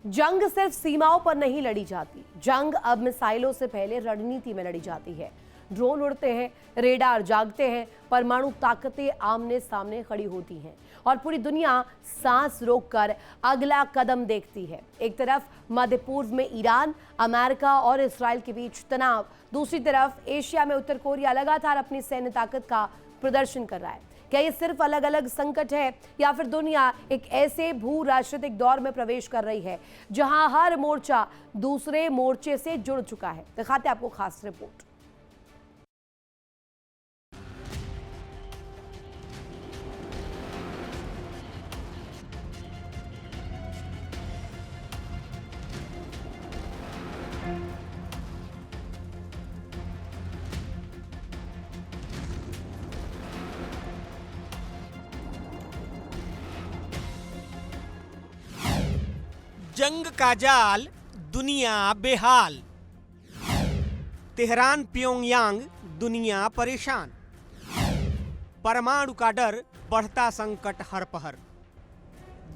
जंग सिर्फ सीमाओं पर नहीं लड़ी जाती, जंग अब मिसाइलों से पहले रणनीति में लड़ी जाती है। ड्रोन उड़ते हैं, रेडार जागते हैं, परमाणु ताकतें आमने सामने खड़ी होती हैं और पूरी दुनिया सांस रोककर अगला कदम देखती है। एक तरफ मध्य पूर्व में ईरान, अमेरिका और इस्राइल के बीच तनाव, दूसरी तरफ एशिया में उत्तर कोरिया लगातार अपनी सैन्य ताकत का प्रदर्शन कर रहा है। क्या ये सिर्फ अलग अलग संकट है या फिर दुनिया एक ऐसे भू राजनीतिक दौर में प्रवेश कर रही है जहां हर मोर्चा दूसरे मोर्चे से जुड़ चुका है? दिखाते हैं आपको खास रिपोर्ट। जंग का जाल, दुनिया बेहाल। तेहरान प्योंगयांग, दुनिया परेशान। परमाणु का डर, बढ़ता संकट हर पहर।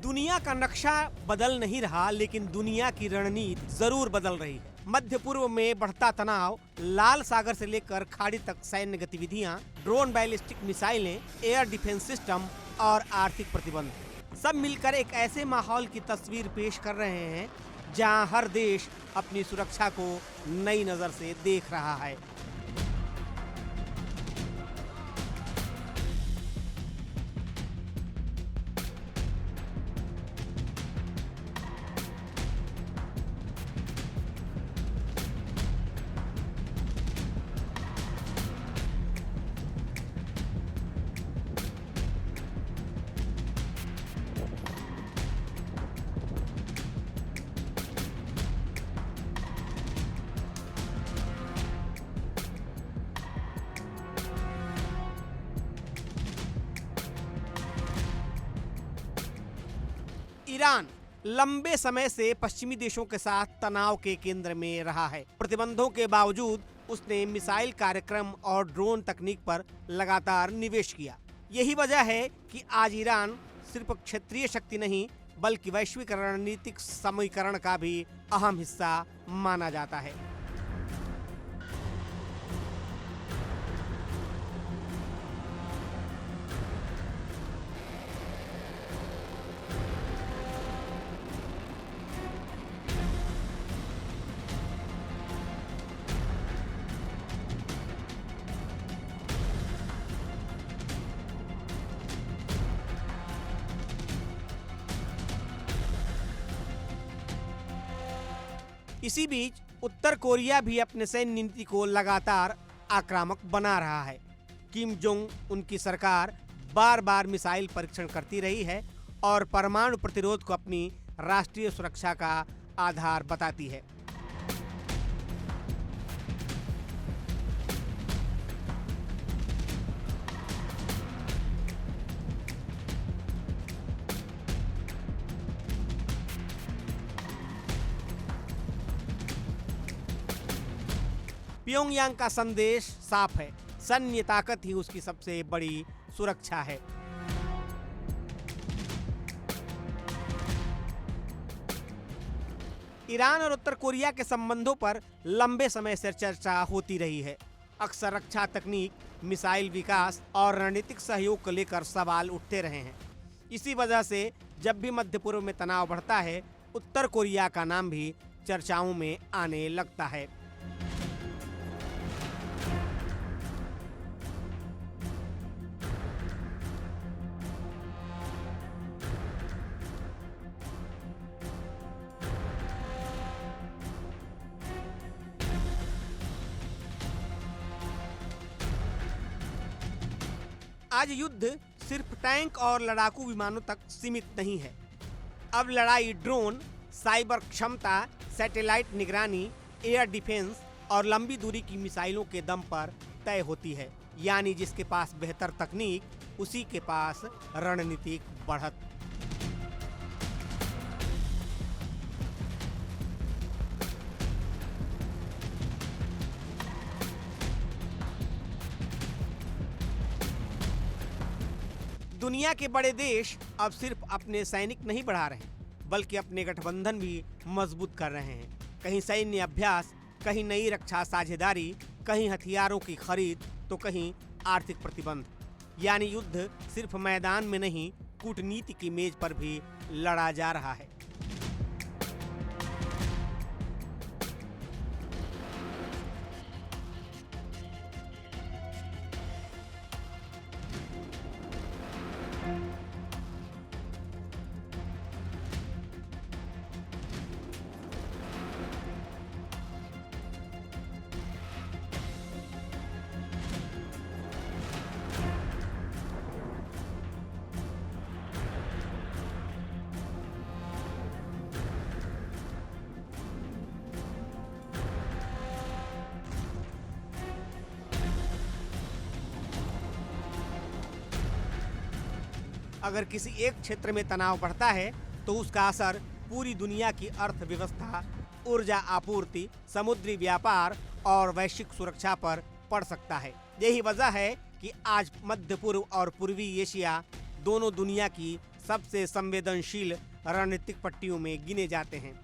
दुनिया का नक्शा बदल नहीं रहा, लेकिन दुनिया की रणनीति जरूर बदल रही है। मध्य पूर्व में बढ़ता तनाव, लाल सागर से लेकर खाड़ी तक सैन्य गतिविधियां, ड्रोन, बैलिस्टिक मिसाइलें, एयर डिफेंस सिस्टम और आर्थिक प्रतिबंध सब मिलकर एक ऐसे माहौल की तस्वीर पेश कर रहे हैं जहां हर देश अपनी सुरक्षा को नई नजर से देख रहा है। ईरान लंबे समय से पश्चिमी देशों के साथ तनाव के केंद्र में रहा है। प्रतिबंधों के बावजूद उसने मिसाइल कार्यक्रम और ड्रोन तकनीक पर लगातार निवेश किया। यही वजह है कि आज ईरान सिर्फ क्षेत्रीय शक्ति नहीं, बल्कि वैश्विक रणनीतिक समीकरण का भी अहम हिस्सा माना जाता है। इसी बीच उत्तर कोरिया भी अपने सैन्य नीति को लगातार आक्रामक बना रहा है। किम जोंग उनकी सरकार बार बार मिसाइल परीक्षण करती रही है और परमाणु प्रतिरोध को अपनी राष्ट्रीय सुरक्षा का आधार बताती है। प्योंगयांग का संदेश साफ है, सैन्य ताकत ही उसकी सबसे बड़ी सुरक्षा है। ईरान और उत्तर कोरिया के संबंधों पर लंबे समय से चर्चा होती रही है। अक्सर रक्षा तकनीक, मिसाइल विकास और रणनीतिक सहयोग को लेकर सवाल उठते रहे हैं। इसी वजह से जब भी मध्य पूर्व में तनाव बढ़ता है, उत्तर कोरिया का नाम भी चर्चाओं में आने लगता है। आज युद्ध सिर्फ टैंक और लड़ाकू विमानों तक सीमित नहीं है। अब लड़ाई ड्रोन, साइबर क्षमता, सैटेलाइट निगरानी, एयर डिफेंस और लंबी दूरी की मिसाइलों के दम पर तय होती है। यानी जिसके पास बेहतर तकनीक, उसी के पास रणनीतिक बढ़त। दुनिया के बड़े देश अब सिर्फ अपने सैनिक नहीं बढ़ा रहे, बल्कि अपने गठबंधन भी मजबूत कर रहे हैं। कहीं सैन्य अभ्यास, कहीं नई रक्षा साझेदारी, कहीं हथियारों की खरीद, तो कहीं आर्थिक प्रतिबंध। यानी युद्ध सिर्फ मैदान में नहीं, कूटनीति की मेज पर भी लड़ा जा रहा है। अगर किसी एक क्षेत्र में तनाव बढ़ता है तो उसका असर पूरी दुनिया की अर्थव्यवस्था, ऊर्जा आपूर्ति, समुद्री व्यापार और वैश्विक सुरक्षा पर पड़ सकता है। यही वजह है कि आज मध्य पूर्व और पूर्वी एशिया दोनों दुनिया की सबसे संवेदनशील रणनीतिक पट्टियों में गिने जाते हैं।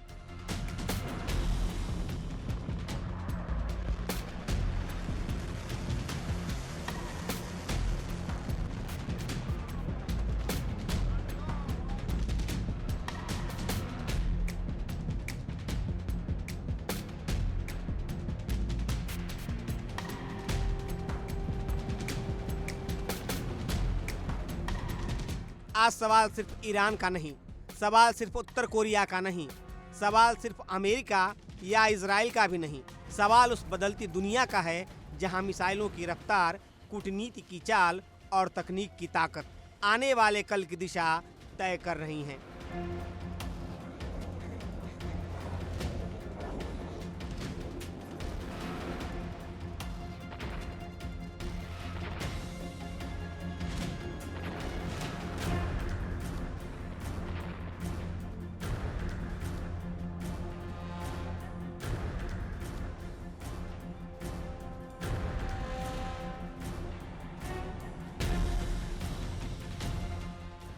आज सवाल सिर्फ ईरान का नहीं, सवाल सिर्फ उत्तर कोरिया का नहीं, सवाल सिर्फ अमेरिका या इजराइल का भी नहीं, सवाल उस बदलती दुनिया का है जहां मिसाइलों की रफ्तार, कूटनीति की चाल और तकनीक की ताकत आने वाले कल की दिशा तय कर रही हैं।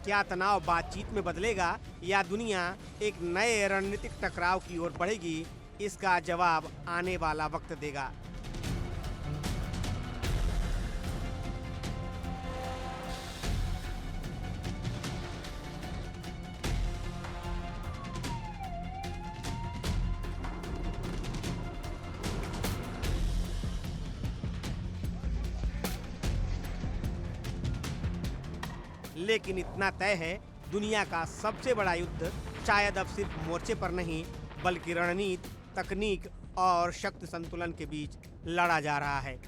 क्या तनाव बातचीत में बदलेगा या दुनिया एक नए रणनीतिक टकराव की ओर बढ़ेगी, इसका जवाब आने वाला वक्त देगा। लेकिन इतना तय है, दुनिया का सबसे बड़ा युद्ध शायद अब सिर्फ मोर्चे पर नहीं, बल्कि रणनीति, तकनीक और शक्ति संतुलन के बीच लड़ा जा रहा है।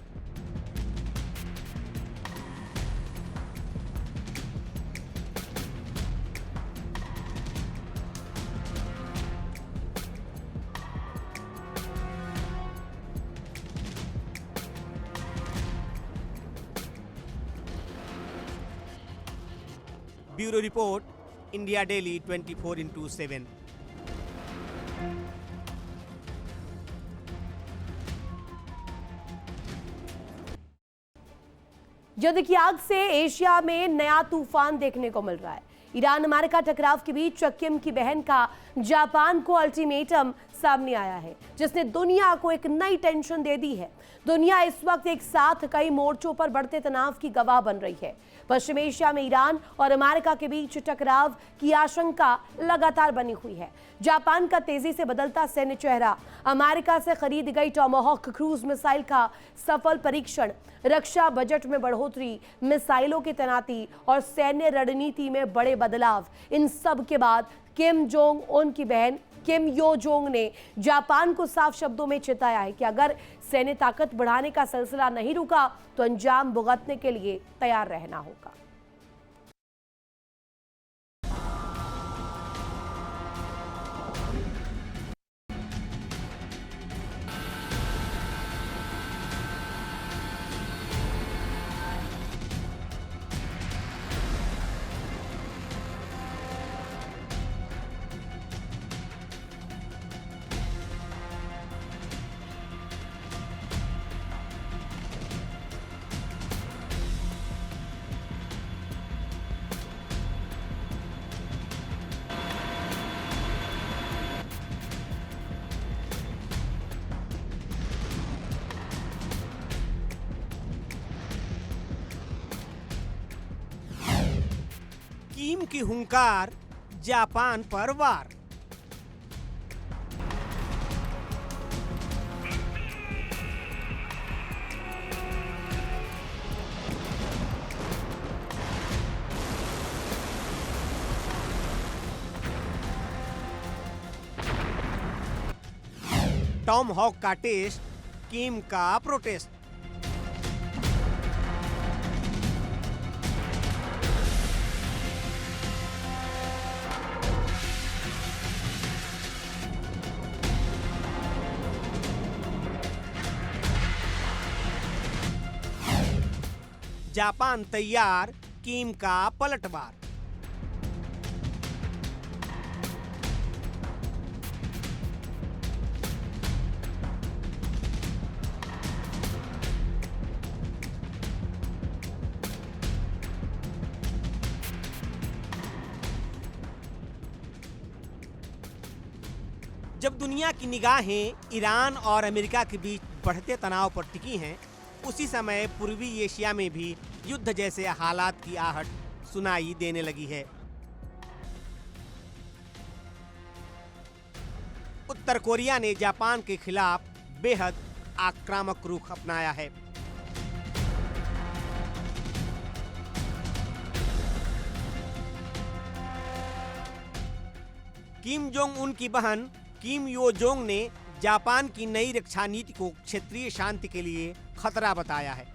Bureau report, India daily 24x7। युद्ध की आग से एशिया में नया तूफान देखने को मिल रहा है। ईरान अमेरिका टकराव के बीच किम की बहन का जापान को अल्टीमेटम सामने आया है, जिसने दुनिया को एक नई टेंशन दे दी है। दुनिया इस वक्त एक साथ कई मोर्चों पर बढ़ते तनाव की गवाह बन रही है। पश्चिम एशिया में ईरान और अमेरिका के बीच टकराव की आशंका लगातार बनी हुई है। जापान का तेजी से बदलता सैन्य चेहरा, अमेरिका से खरीद गई टॉमाहॉक क्रूज मिसाइल का सफल परीक्षण, रक्षा बजट में बढ़ोतरी, मिसाइलों की तैनाती और सैन्य रणनीति में बड़े बदलाव, इन सब के बाद किम जोंग उन की बहन किम यो जोंग ने जापान को साफ शब्दों में चेताया है कि अगर सैन्य ताकत बढ़ाने का सिलसिला नहीं रुका तो अंजाम भुगतने के लिए तैयार रहना होगा। चीन की हुंकार, जापान पर वार। टॉम हॉक का टेस्ट, किम का प्रोटेस्ट। जापान तैयार, किम का पलटवार। जब दुनिया की निगाहें ईरान और अमेरिका के बीच बढ़ते तनाव पर टिकी हैं, उसी समय पूर्वी एशिया में भी युद्ध जैसे हालात की आहट सुनाई देने लगी है। उत्तर कोरिया ने जापान के खिलाफ बेहद आक्रामक रुख अपनाया है। किम जोंग उन की बहन किम यो जोंग ने जापान की नई रक्षा नीति को क्षेत्रीय शांति के लिए खतरा बताया है।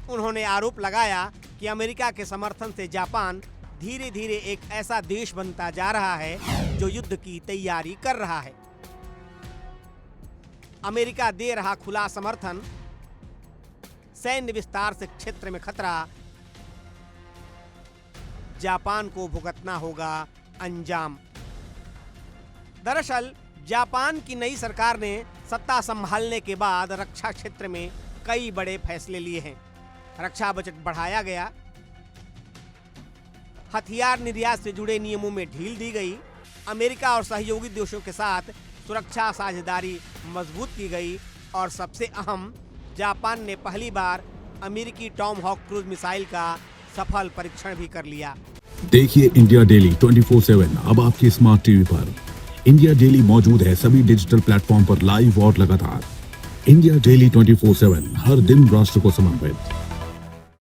उन्होंने आरोप लगाया कि अमेरिका के समर्थन से जापान धीरे धीरे एक ऐसा देश बनता जा रहा है जो युद्ध की तैयारी कर रहा है। अमेरिका दे रहा खुला समर्थन, सैन्य विस्तार से क्षेत्र में खतरा, जापान को भुगतना होगा अंजाम। दरअसल जापान की नई सरकार ने सत्ता संभालने के बाद रक्षा क्षेत्र में कई बड़े फैसले लिए हैं। रक्षा बजट बढ़ाया गया, हथियार निर्यात से जुड़े नियमों में ढील दी गई, अमेरिका और सहयोगी देशों के साथ सुरक्षा साझेदारी मजबूत की गई और सबसे अहम, जापान ने पहली बार अमेरिकी टॉम हॉक क्रूज मिसाइल का सफल परीक्षण भी कर लिया। देखिए इंडिया डेली 24/7 अब आपके स्मार्ट टीवी पर। इंडिया डेली मौजूद है सभी डिजिटल प्लेटफॉर्म पर लाइव और लगातार। इंडिया डेली 24/7 हर दिन राष्ट्र को समर्पित।